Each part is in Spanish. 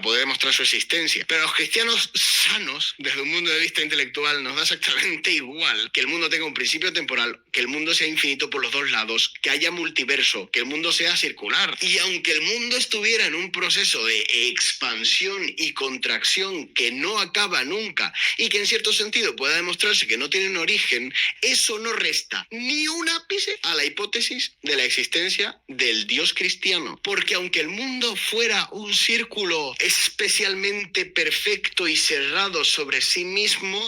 poder demostrar su existencia. Pero a los cristianos sanos, desde un punto de vista intelectual, nos da exactamente igual que el mundo tenga un principio temporal, que el mundo sea infinito por los dos lados, que haya multiverso, que el mundo sea circular. Y aunque el mundo estuviera en un proceso de expansión y contracción que no acaba nunca y que en cierto sentido pueda demostrarse que no tiene un origen, eso no resta ni un ápice a la hipótesis de la existencia del Dios cristiano. Porque aunque el mundo fuera un círculo especialmente perfecto y cerrado sobre sí mismo,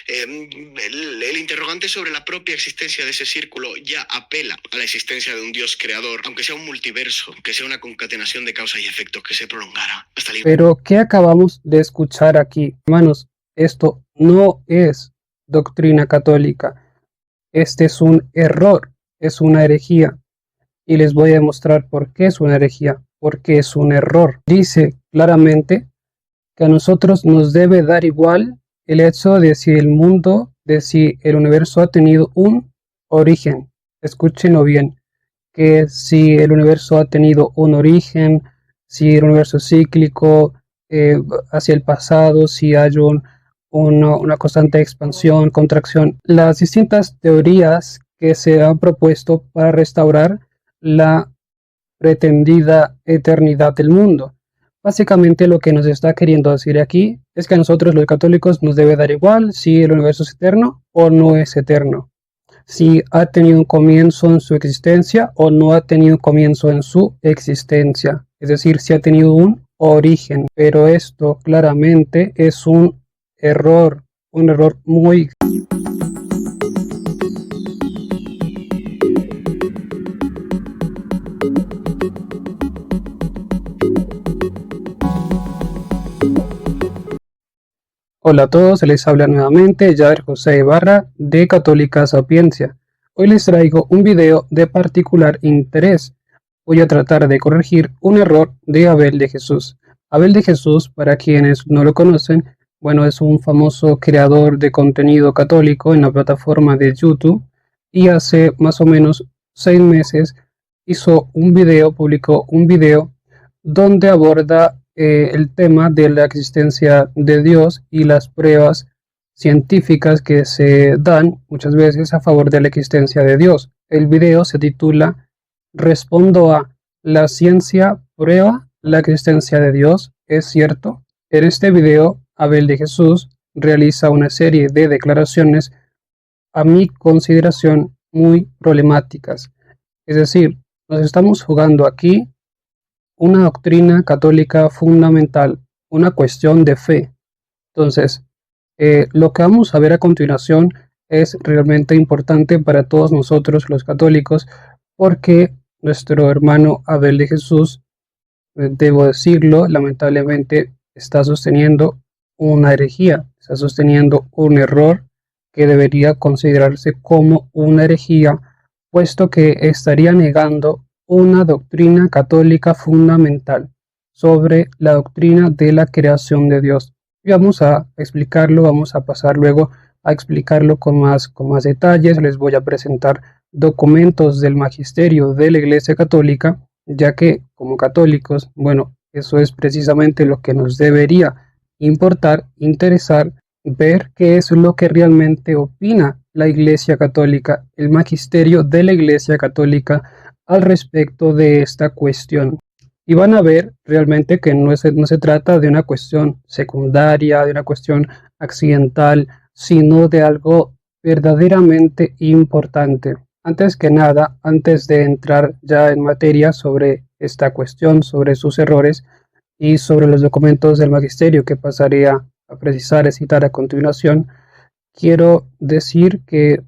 el interrogante sobre la propia existencia de ese círculo ya apela a la existencia de un Dios creador, aunque sea un multiverso, que sea una concatenación de causas y efectos que se prolongara hasta el... Pero, ¿qué acabamos de escuchar aquí? Hermanos, esto no es doctrina católica. Este es un error, es una herejía. Y les voy a demostrar por qué es una herejía, porque es un error. Dice claramente que a nosotros nos debe dar igual el hecho de si el mundo, de si el universo ha tenido un origen. Escúchenlo bien, que si el universo ha tenido un origen, si el universo es cíclico, hacia el pasado, si hay una constante expansión, contracción. Las distintas teorías que se han propuesto para restaurar la pretendida eternidad del mundo. Básicamente lo que nos está queriendo decir aquí es que a nosotros los católicos nos debe dar igual si el universo es eterno o no es eterno, si ha tenido un comienzo en su existencia o no ha tenido un comienzo en su existencia, es decir, si ha tenido un origen. Pero esto claramente es un error muy... Hola a todos, les habla nuevamente Yader José Ibarra de Católica Sapiencia. Hoy les traigo un video de particular interés. Voy a tratar de corregir un error de Abel de Jesús. Abel de Jesús, para quienes no lo conocen, bueno, es un famoso creador de contenido católico en la plataforma de YouTube y hace más o menos 6 meses publicó un video donde aborda el tema de la existencia de Dios y las pruebas científicas que se dan muchas veces a favor de la existencia de Dios. El video se titula Respondo a ¿la ciencia prueba la existencia de Dios? ¿Es cierto? En este video, Abel de Jesús realiza una serie de declaraciones a mi consideración muy problemáticas. Es decir, nos estamos jugando aquí una doctrina católica fundamental, una cuestión de fe. Entonces, lo que vamos a ver a continuación es realmente importante para todos nosotros los católicos, porque nuestro hermano Abel de Jesús, debo decirlo, lamentablemente está sosteniendo una herejía, está sosteniendo un error que debería considerarse como una herejía, puesto que estaría negando una doctrina católica fundamental sobre la doctrina de la creación de Dios. Y vamos a explicarlo, vamos a pasar luego a explicarlo con más detalles. Les voy a presentar documentos del magisterio de la Iglesia Católica, ya que como católicos, bueno, eso es precisamente lo que nos debería importar, interesar, ver qué es lo que realmente opina la Iglesia Católica, el magisterio de la Iglesia Católica al respecto de esta cuestión. Y van a ver realmente que no se trata de una cuestión secundaria, de una cuestión accidental, sino de algo verdaderamente importante. Antes que nada, antes de entrar ya en materia sobre esta cuestión, sobre sus errores y sobre los documentos del magisterio que pasaré a precisar y citar a continuación, quiero decir que,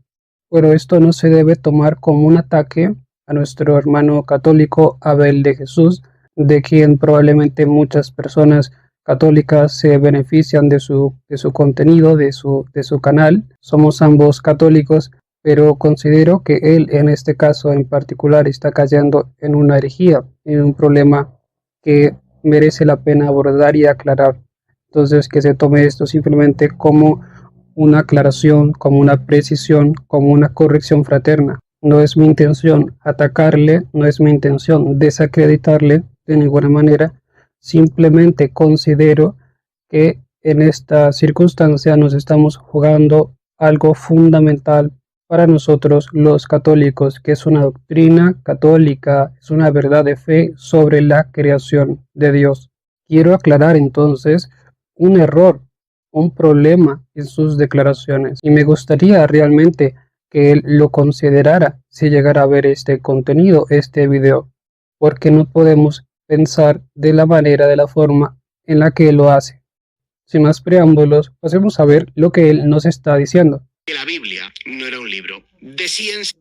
bueno, esto no se debe tomar como un ataque a nuestro hermano católico Abel de Jesús, de quien probablemente muchas personas católicas se benefician de su contenido, de su canal. Somos ambos católicos, pero considero que él en este caso en particular está cayendo en una herejía, en un problema que merece la pena abordar y aclarar. Entonces, que se tome esto simplemente como una aclaración, como una precisión, como una corrección fraterna. No es mi intención atacarle, no es mi intención desacreditarle de ninguna manera, simplemente considero que en esta circunstancia nos estamos jugando algo fundamental para nosotros los católicos, que es una doctrina católica, es una verdad de fe sobre la creación de Dios. Quiero aclarar entonces un error, un problema en sus declaraciones, y me gustaría realmente que él lo considerara si llegara a ver este contenido, este video, porque no podemos pensar de la forma en la que él lo hace. Sin más preámbulos, pasemos a ver lo que él nos está diciendo. Que la Biblia no era un libro de ciencia.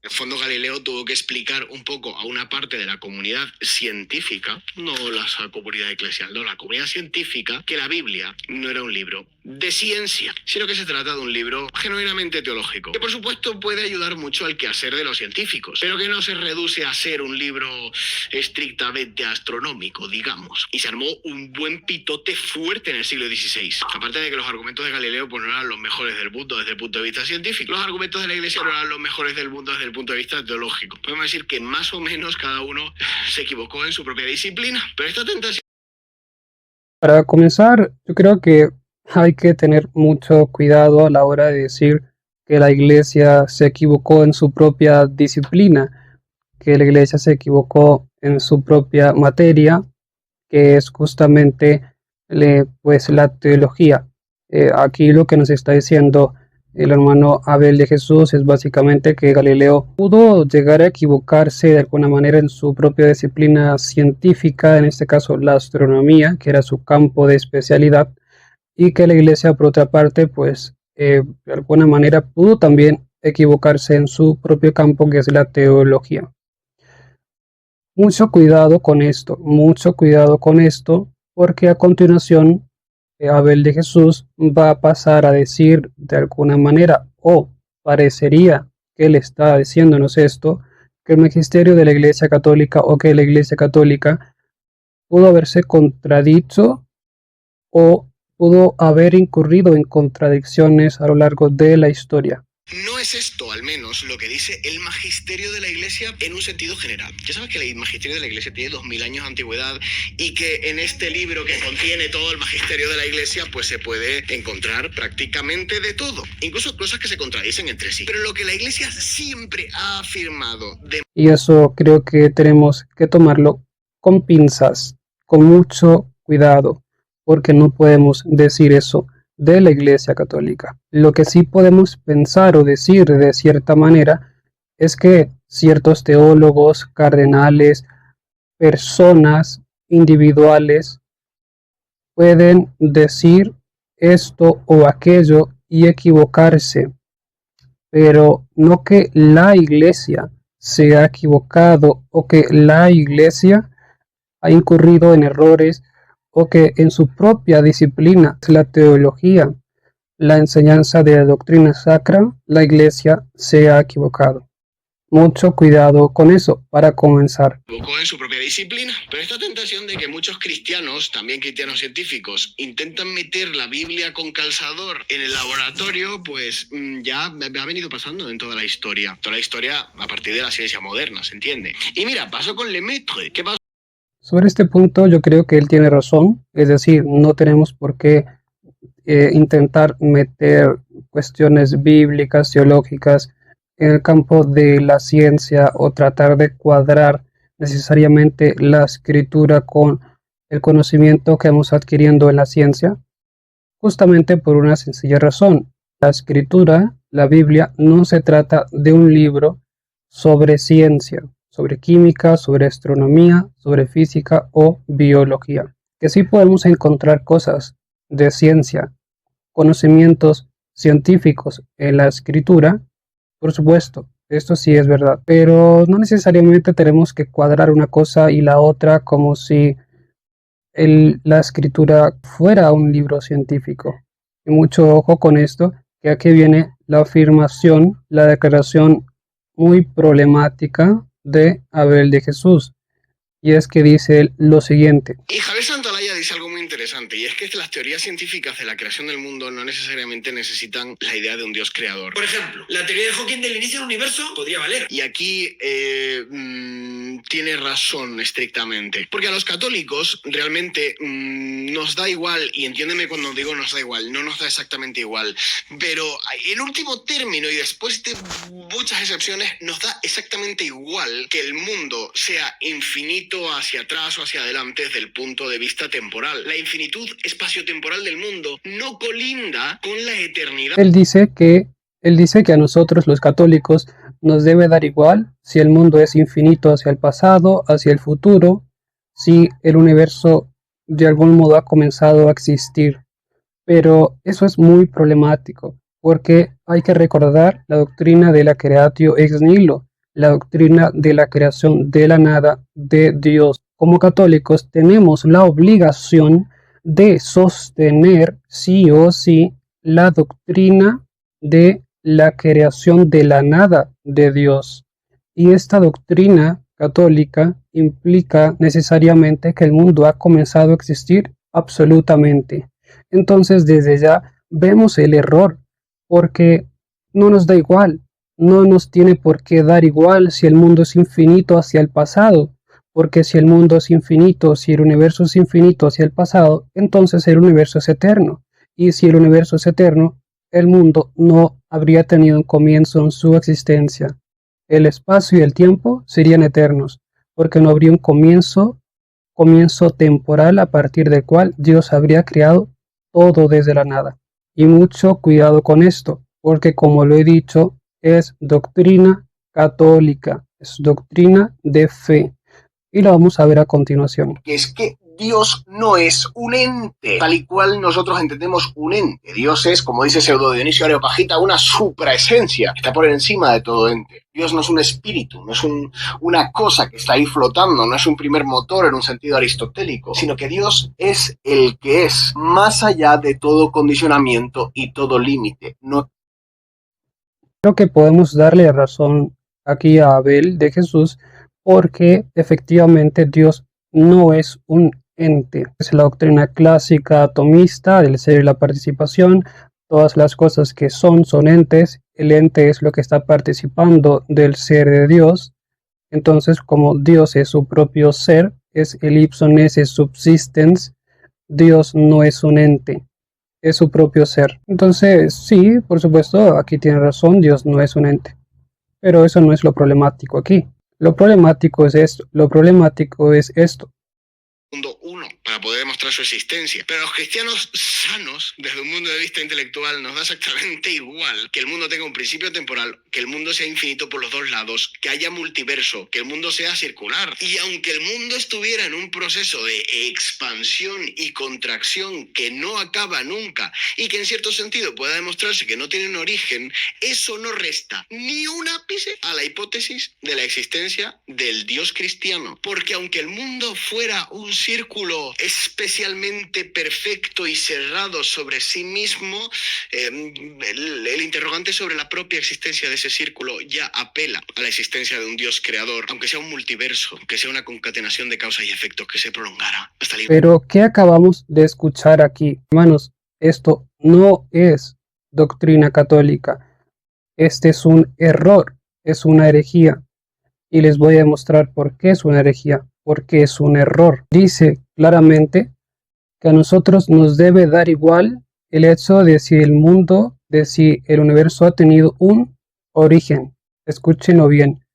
En el fondo, Galileo tuvo que explicar un poco a una parte de la comunidad científica, no la comunidad eclesial, no, la comunidad científica, que la Biblia no era un libro de ciencia, sino que se trata de un libro genuinamente teológico, que por supuesto puede ayudar mucho al quehacer de los científicos, pero que no se reduce a ser un libro estrictamente astronómico, digamos. Y se armó un buen pitote fuerte en el siglo XVI. Aparte de que los argumentos de Galileo pues no eran los mejores del mundo desde el punto de vista científico, los argumentos de la Iglesia no eran los mejores del mundo desde el punto de vista teológico. Podemos decir que más o menos cada uno se equivocó en su propia disciplina, pero esta tentación... Para comenzar, yo creo que hay que tener mucho cuidado a la hora de decir que la Iglesia se equivocó en su propia disciplina, que la Iglesia se equivocó en su propia materia, que es justamente pues la teología. Aquí lo que nos está diciendo el hermano Abel de Jesús es básicamente que Galileo pudo llegar a equivocarse de alguna manera en su propia disciplina científica, en este caso la astronomía, que era su campo de especialidad, y que la Iglesia, por otra parte, pues de alguna manera pudo también equivocarse en su propio campo, que es la teología. Mucho cuidado con esto, porque a continuación Abel de Jesús va a pasar a decir de alguna manera, o parecería que él está diciéndonos esto, que el magisterio de la Iglesia Católica o que la Iglesia Católica pudo haberse contradicho o pudo haber incurrido en contradicciones a lo largo de la historia. No es esto, al menos, lo que dice el magisterio de la Iglesia en un sentido general. Ya sabes que el magisterio de la Iglesia tiene 2000 años de antigüedad y que en este libro que contiene todo el magisterio de la Iglesia, pues se puede encontrar prácticamente de todo, incluso cosas que se contradicen entre sí. Pero lo que la Iglesia siempre ha afirmado y eso creo que tenemos que tomarlo con pinzas, con mucho cuidado, porque no podemos decir eso de la Iglesia Católica. Lo que sí podemos pensar o decir de cierta manera es que ciertos teólogos, cardenales, personas individuales pueden decir esto o aquello y equivocarse, pero no que la Iglesia se ha equivocado o que la Iglesia ha incurrido en errores o que en su propia disciplina, la teología, la enseñanza de la doctrina sacra, la Iglesia se ha equivocado. Mucho cuidado con eso para comenzar. En su propia disciplina, pero esta tentación de que muchos cristianos, también cristianos científicos, intentan meter la Biblia con calzador en el laboratorio, pues ya ha venido pasando en toda la historia. Toda la historia a partir de la ciencia moderna, ¿se entiende? Y mira, pasó con Lemaitre. ¿Qué pasó? Sobre este punto yo creo que él tiene razón, es decir, no tenemos por qué intentar meter cuestiones bíblicas, teológicas en el campo de la ciencia o tratar de cuadrar necesariamente la escritura con el conocimiento que vamos adquiriendo en la ciencia, justamente por una sencilla razón. La escritura, la Biblia, no se trata de un libro sobre ciencia, sobre química, sobre astronomía, sobre física o biología. Que sí podemos encontrar cosas de ciencia, conocimientos científicos en la escritura, por supuesto, esto sí es verdad, pero no necesariamente tenemos que cuadrar una cosa y la otra como si la escritura fuera un libro científico. Y mucho ojo con esto, que aquí viene la afirmación, la declaración muy problemática de Abel de Jesús. y es que dice lo siguiente. Y Javier Santolaya dice algo muy interesante, y es que las teorías científicas de la creación del mundo no necesariamente necesitan la idea de un Dios creador. Por ejemplo, la teoría de Hawking del inicio del universo podría valer. Y aquí tiene razón estrictamente. Porque a los católicos realmente nos da igual, y entiéndeme cuando digo nos da igual, no nos da exactamente igual, pero el último término, y después de muchas excepciones, nos da exactamente igual que el mundo sea infinito hacia atrás o hacia adelante desde el punto de vista temporal. La infinitud espaciotemporal del mundo no colinda con la eternidad. Él dice que a nosotros los católicos nos debe dar igual si el mundo es infinito hacia el pasado, hacia el futuro, si el universo de algún modo ha comenzado a existir. Pero eso es muy problemático, porque hay que recordar la doctrina de la creatio ex nihilo, la doctrina de la creación de la nada de Dios. Como católicos tenemos la obligación de sostener sí o sí la doctrina de la creación de la nada de Dios. Y esta doctrina católica implica necesariamente que el mundo ha comenzado a existir absolutamente. Entonces desde ya vemos el error, porque no nos da igual, no nos tiene por qué dar igual si el mundo es infinito hacia el pasado, porque si el mundo es infinito, si el universo es infinito hacia el pasado, entonces el universo es eterno, y si el universo es eterno, el mundo no habría tenido un comienzo en su existencia. El espacio y el tiempo serían eternos, porque no habría un comienzo temporal a partir del cual Dios habría creado todo desde la nada. Y mucho cuidado con esto, porque como lo he dicho, es doctrina católica, es doctrina de fe. Y lo vamos a ver a continuación. Es que Dios no es un ente, tal y cual nosotros entendemos un ente. Dios es, como dice Pseudo Dionisio Areopagita, una supraesencia, está por encima de todo ente. Dios no es un espíritu, no es una cosa que está ahí flotando, no es un primer motor en un sentido aristotélico, sino que Dios es el que es, más allá de todo condicionamiento y todo límite. No... Creo que podemos darle razón aquí a Abel de Jesús, porque efectivamente Dios no es un ente. Es la doctrina clásica atomista del ser y la participación. Todas las cosas que son entes. El ente es lo que está participando del ser de Dios. Entonces, como Dios es su propio ser, es el ipso nesse subsistens, Dios no es un ente, es su propio ser. Entonces, sí, por supuesto, aquí tiene razón, Dios no es un ente. Pero eso no es lo problemático aquí. Lo problemático es esto. Mundo uno para poder demostrar su existencia. Pero a los cristianos sanos, desde un punto de vista intelectual, nos da exactamente igual que el mundo tenga un principio temporal, que el mundo sea infinito por los dos lados, que haya multiverso, que el mundo sea circular. Y aunque el mundo estuviera en un proceso de expansión y contracción que no acaba nunca y que en cierto sentido pueda demostrarse que no tiene un origen, eso no resta ni un ápice a la hipótesis de la existencia del Dios cristiano. Porque aunque el mundo fuera un círculo especialmente perfecto y cerrado sobre sí mismo, el interrogante sobre la propia existencia de ese círculo ya apela a la existencia de un Dios creador, aunque sea un multiverso, que sea una concatenación de causas y efectos que se prolongara hasta el... Pero, ¿qué acabamos de escuchar aquí? Hermanos, esto no es doctrina católica. Este es un error, es una herejía. Y les voy a demostrar por qué es una herejía, por qué es un error. Dice claramente que a nosotros nos debe dar igual el hecho de si el mundo, de si el universo ha tenido un origen. Escúchenlo bien,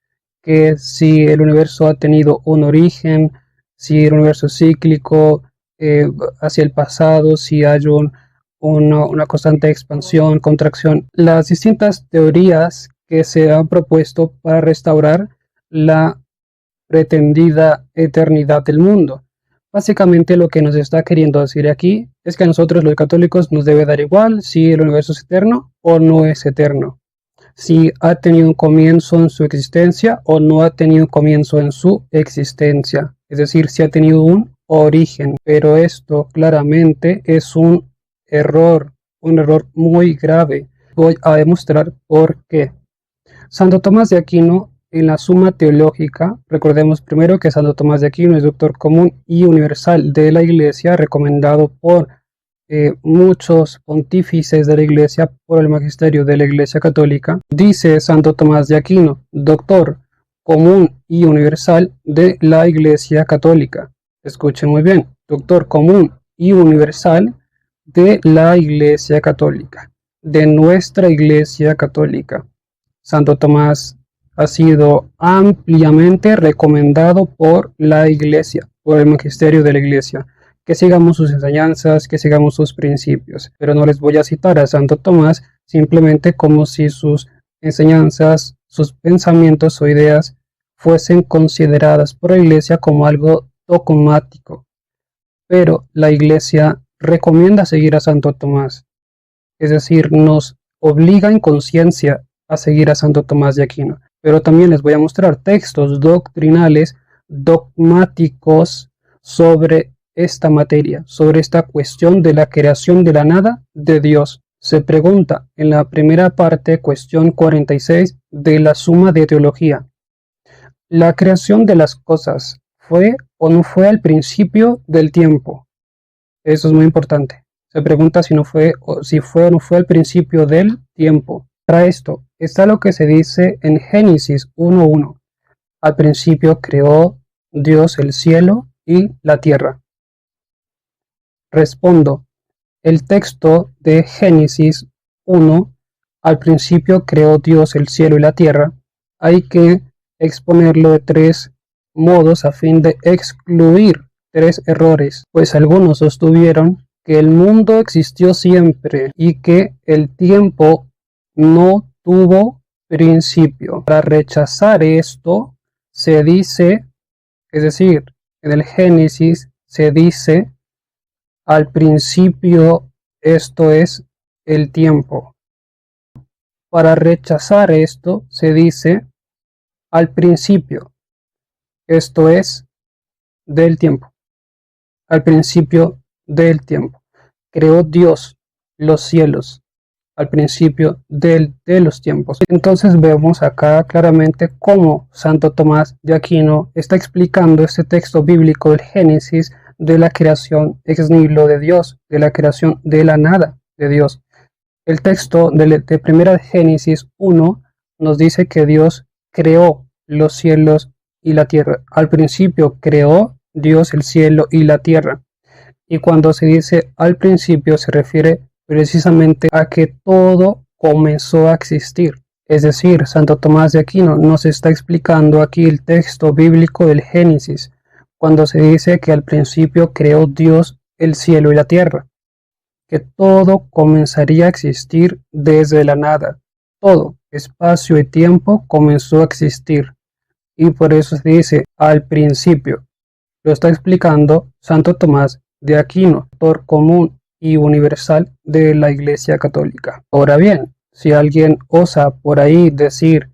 que si el universo ha tenido un origen, si el universo es cíclico, hacia el pasado, si hay una constante expansión, contracción. Las distintas teorías que se han propuesto para restaurar la pretendida eternidad del mundo. Básicamente lo que nos está queriendo decir aquí es que a nosotros los católicos nos debe dar igual si el universo es eterno o no es eterno, si ha tenido un comienzo en su existencia o no ha tenido un comienzo en su existencia, es decir, si ha tenido un origen. Pero esto claramente es un error muy grave. Voy a demostrar por qué. Santo Tomás de Aquino en la Suma Teológica, recordemos primero que Santo Tomás de Aquino es doctor común y universal de la Iglesia, recomendado por muchos pontífices de la Iglesia, por el magisterio de la Iglesia Católica. Dice Santo Tomás de Aquino, doctor común y universal de la Iglesia Católica. Escuchen muy bien, doctor común y universal de la Iglesia Católica, de nuestra Iglesia Católica. Santo Tomás ha sido ampliamente recomendado por la Iglesia, por el magisterio de la Iglesia, que sigamos sus enseñanzas, que sigamos sus principios. Pero no les voy a citar a Santo Tomás simplemente como si sus enseñanzas, sus pensamientos o ideas fuesen consideradas por la Iglesia como algo dogmático. Pero la Iglesia recomienda seguir a Santo Tomás, es decir, nos obliga en conciencia a seguir a Santo Tomás de Aquino. Pero también les voy a mostrar textos doctrinales, dogmáticos sobre esta materia, sobre esta cuestión de la creación de la nada de Dios. Se pregunta en la primera parte, cuestión 46 de la Suma de Teología: ¿la creación de las cosas fue o no fue al principio del tiempo? Eso es muy importante. Se pregunta si fue o no fue al principio del tiempo. Para esto está lo que se dice en Génesis 1:1. Al principio creó Dios el cielo y la tierra. Respondo, el texto de Génesis 1, al principio creó Dios el cielo y la tierra, hay que exponerlo de tres modos a fin de excluir tres errores, pues algunos sostuvieron que el mundo existió siempre y que el tiempo no tuvo principio. Para rechazar esto se dice, es decir, en el Génesis se dice al principio, esto es el tiempo. Para rechazar esto se dice al principio, esto es del tiempo. Al principio del tiempo. Creó Dios los cielos al principio de los tiempos. Entonces vemos acá claramente cómo Santo Tomás de Aquino está explicando este texto bíblico del Génesis de la creación ex nihilo de Dios, de la creación de la nada de Dios. El texto de primera Génesis 1 nos dice que Dios creó los cielos y la tierra. Al principio creó Dios el cielo y la tierra. Y cuando se dice al principio se refiere precisamente a que todo comenzó a existir. Es decir, Santo Tomás de Aquino nos está explicando aquí el texto bíblico del Génesis, cuando se dice que al principio creó Dios el cielo y la tierra, que todo comenzaría a existir desde la nada. Todo, espacio y tiempo, comenzó a existir. Y por eso se dice al principio. Lo está explicando Santo Tomás de Aquino, autor común y universal de la Iglesia Católica. Ahora bien, si alguien osa por ahí decir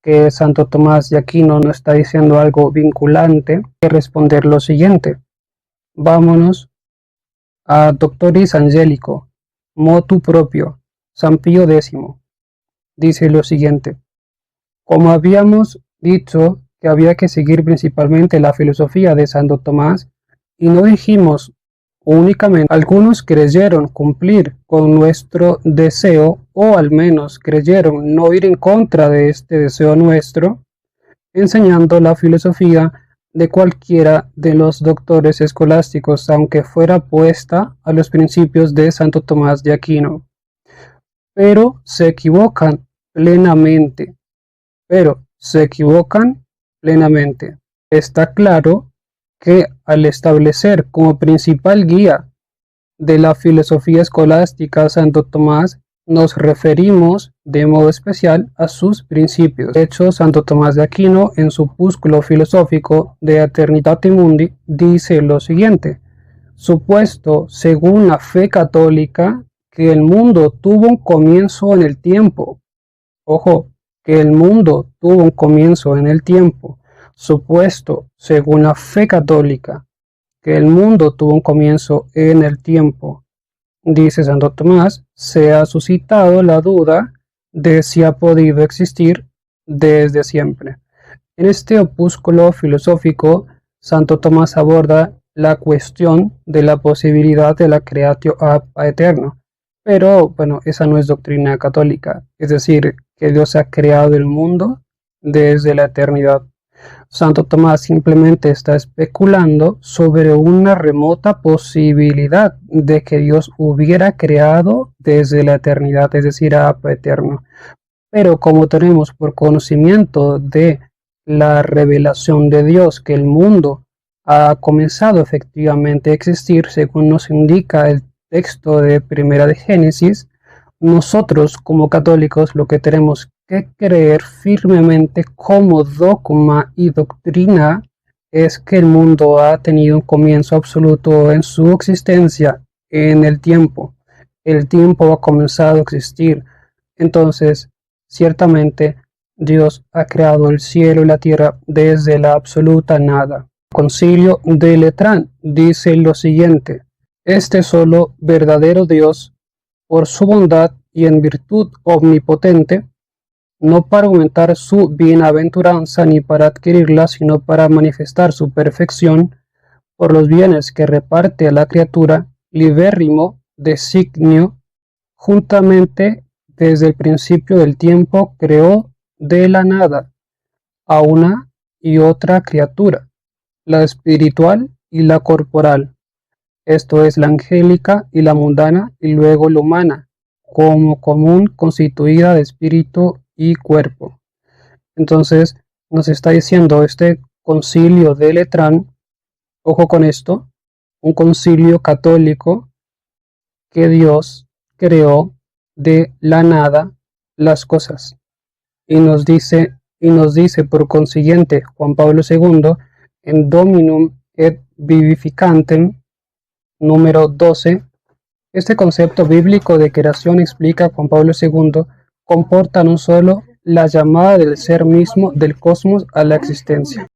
que Santo Tomás de Aquino no está diciendo algo vinculante, hay que responder lo siguiente. Vámonos a Doctoris Angelico, motu propio, San Pío X. Dice lo siguiente: como habíamos dicho que había que seguir principalmente la filosofía de Santo Tomás, y no dijimos únicamente, algunos creyeron cumplir con nuestro deseo, o al menos creyeron no ir en contra de este deseo nuestro, enseñando la filosofía de cualquiera de los doctores escolásticos, aunque fuera opuesta a los principios de Santo Tomás de Aquino. Pero se equivocan plenamente. Está claro que al establecer como principal guía de la filosofía escolástica Santo Tomás, nos referimos de modo especial a sus principios. De hecho, Santo Tomás de Aquino, en su opúsculo filosófico De Aeternitate Mundi, dice lo siguiente: supuesto, según la fe católica, que el mundo tuvo un comienzo en el tiempo. Ojo, que el mundo tuvo un comienzo en el tiempo. Supuesto, según la fe católica, que el mundo tuvo un comienzo en el tiempo. Dice Santo Tomás, se ha suscitado la duda de si ha podido existir desde siempre. En este opúsculo filosófico, Santo Tomás aborda la cuestión de la posibilidad de la creatio ab aeterno, pero bueno, esa no es doctrina católica, es decir, que Dios ha creado el mundo desde la eternidad. Santo Tomás simplemente está especulando sobre una remota posibilidad de que Dios hubiera creado desde la eternidad, es decir, ab eterno. Pero como tenemos por conocimiento de la revelación de Dios que el mundo ha comenzado efectivamente a existir, según nos indica el texto de Primera de Génesis, nosotros como católicos lo que tenemos que creer firmemente como dogma y doctrina es que el mundo ha tenido un comienzo absoluto en su existencia en el tiempo. El tiempo ha comenzado a existir. Entonces, ciertamente, Dios ha creado el cielo y la tierra desde la absoluta nada. El Concilio de Letrán dice lo siguiente: este solo verdadero Dios, por su bondad y en virtud omnipotente, no para aumentar su bienaventuranza ni para adquirirla, sino para manifestar su perfección por los bienes que reparte a la criatura, libérrimo designio, juntamente desde el principio del tiempo creó de la nada a una y otra criatura, la espiritual y la corporal, esto es la angélica y la mundana, y luego la humana, como común constituida de espíritu y cuerpo. Entonces nos está diciendo este concilio de Letrán, ojo con esto, un concilio católico, que Dios creó de la nada las cosas. Y nos dice por consiguiente Juan Pablo II en Dominum et Vivificantem número 12, este concepto bíblico de creación, explica Juan Pablo II, comporta no solo la llamada del ser mismo del cosmos a la existencia,